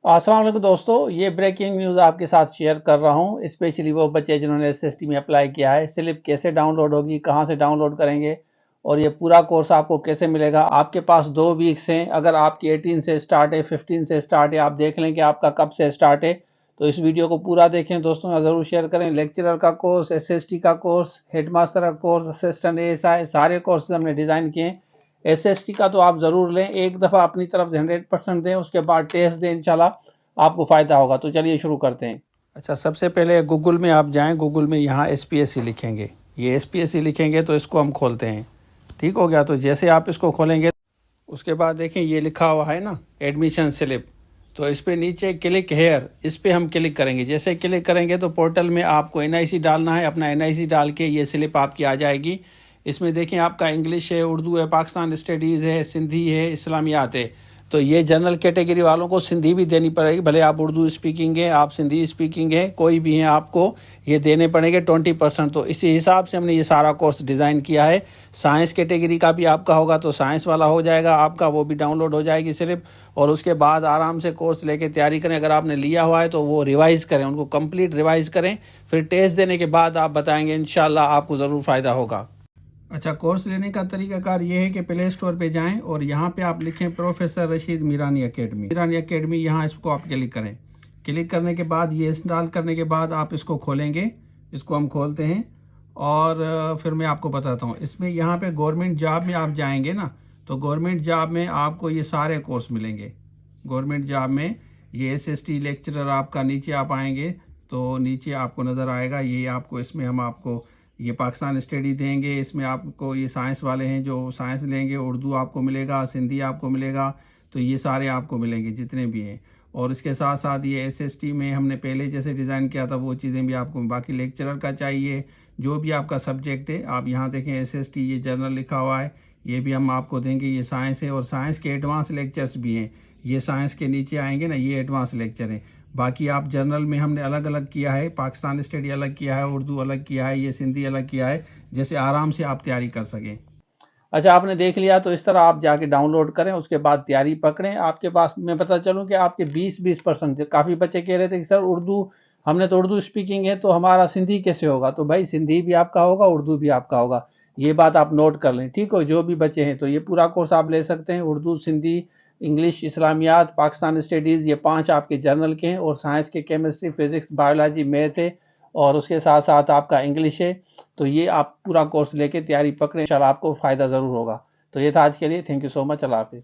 अस्सलाम वालेकुम दोस्तों, ये ब्रेकिंग न्यूज़ आपके साथ शेयर कर रहा हूँ। स्पेशली वो बच्चे जिन्होंने एसएसटी में अप्लाई किया है। स्लिप कैसे डाउनलोड होगी, कहाँ से डाउनलोड करेंगे और ये पूरा कोर्स आपको कैसे मिलेगा। आपके पास 2 वीक्स हैं। अगर आपकी 18 से स्टार्ट है, 15 से स्टार्ट है, आप देख लें कि आपका कब से स्टार्ट है। तो इस वीडियो को पूरा देखें दोस्तों, ज़रूर शेयर करें। लेक्चरर का कोर्स, एसएसटी का कोर्स, हेडमास्टर का कोर्स, असिस्टेंट एएसआई, सारे कोर्सेज हमने डिज़ाइन किए हैं। एसएसटी का तो आप ज़रूर लें, एक दफ़ा अपनी तरफ से 100% दें, उसके बाद टेस्ट दें, इंशाल्लाह आपको फ़ायदा होगा। तो चलिए शुरू करते हैं। अच्छा, सबसे पहले गूगल में आप जाएं। गूगल में यहाँ एसपीएससी लिखेंगे। ये एसपीएससी लिखेंगे तो इसको हम खोलते हैं। ठीक हो गया। तो जैसे आप इसको खोलेंगे उसके बाद देखें ये लिखा हुआ है ना, एडमिशन स्लिप। तो इस पे नीचे क्लिक हेयर, इस पे हम क्लिक करेंगे। जैसे क्लिक करेंगे तो पोर्टल में आपको एनआईसी डालना है। अपना एनआईसी डाल के ये स्लिप आपकी आ जाएगी। इसमें देखें आपका इंग्लिश है, उर्दू है, पाकिस्तान स्टडीज़ है, सिंधी है, इस्लामियात है। तो ये जनरल कैटेगरी वालों को सिंधी भी देनी पड़ेगी। भले आप उर्दू स्पीकिंग है, आप सिंधी स्पीकिंग है, कोई भी है, आपको ये देने पड़ेंगे 20%। तो इसी हिसाब से हमने ये सारा कोर्स डिज़ाइन किया है। साइंस कैटेगरी का भी आपका होगा तो साइंस वाला हो जाएगा आपका, वो भी डाउनलोड हो जाएगी सिर्फ। और उसके बाद आराम से कोर्स लेके तैयारी करें। अगर आपने लिया हुआ है तो वो रिवाइज़ करें, उनको कंप्लीट रिवाइज़ करें। फिर टेस्ट देने के बाद आप बताएंगे, इंशाल्लाह आपको ज़रूर फ़ायदा होगा। अच्छा, कोर्स लेने का तरीकाकार ये है कि प्ले स्टोर पे जाएं और यहाँ पे आप लिखें प्रोफेसर रशीद मीरानी एकेडमी। यहाँ इसको आप क्लिक करें। क्लिक करने के बाद ये इंस्टॉल करने के बाद आप इसको खोलेंगे। इसको हम खोलते हैं और फिर मैं आपको बताता हूँ। इसमें यहाँ पे गवर्नमेंट जॉब में आप जाएंगे ना, तो गवर्नमेंट जॉब में आपको ये सारे कोर्स मिलेंगे। गवर्नमेंट जॉब में ये एसएसटी लेक्चरर आपका, नीचे आप आएंगे तो नीचे आपको नज़र आएगा ये आपको। इसमें हम आपको ये पाकिस्तान स्टडी देंगे। इसमें आपको ये साइंस वाले हैं जो साइंस लेंगे, उर्दू आपको मिलेगा, सिंधी आपको मिलेगा। तो ये सारे आपको मिलेंगे जितने भी हैं। और इसके साथ साथ ये एसएसटी में हमने पहले जैसे डिज़ाइन किया था वो चीज़ें भी आपको, बाकी लेक्चरर का चाहिए जो भी आपका सब्जेक्ट है। आप यहाँ देखें एसएसटी ये जर्नल लिखा हुआ है, ये भी हम आपको देंगे। ये साइंस है और साइंस के एडवांस लेक्चर्स भी हैं। ये साइंस के नीचे आएंगे ना, ये एडवांस लेक्चर हैं। बाकी आप जर्नल में हमने अलग अलग किया है, पाकिस्तान स्टडी अलग किया है, उर्दू अलग किया है, ये सिंधी अलग किया है, जैसे आराम से आप तैयारी कर सकें। अच्छा, आपने देख लिया तो इस तरह आप जाके डाउनलोड करें, उसके बाद तैयारी पकड़ें। आपके पास मैं पता चलूँ कि आपके 20% थे। काफ़ी बच्चे कह रहे थे कि सर उर्दू, हमने तो उर्दू स्पीकिंग है तो हमारा सिंधी कैसे होगा। तो भाई सिंधी भी आपका होगा, उर्दू भी आपका होगा। ये बात आप नोट कर लें, ठीक हो। जो भी बच्चे हैं तो ये पूरा कोर्स आप ले सकते हैं। उर्दू, सिंधी, इंग्लिश, इस्लामियात, पाकिस्तान स्टडीज़, ये 5 आपके जर्नल के हैं। और साइंस के केमिस्ट्री, फिजिक्स, बायोलॉजी, मैथ है। और उसके साथ साथ आपका इंग्लिश है। तो ये आप पूरा कोर्स लेके तैयारी पकड़ें, इंशाल्लाह आपको फ़ायदा ज़रूर होगा। तो ये था आज के लिए। Thank you so much. अल्लाह हाफिज़।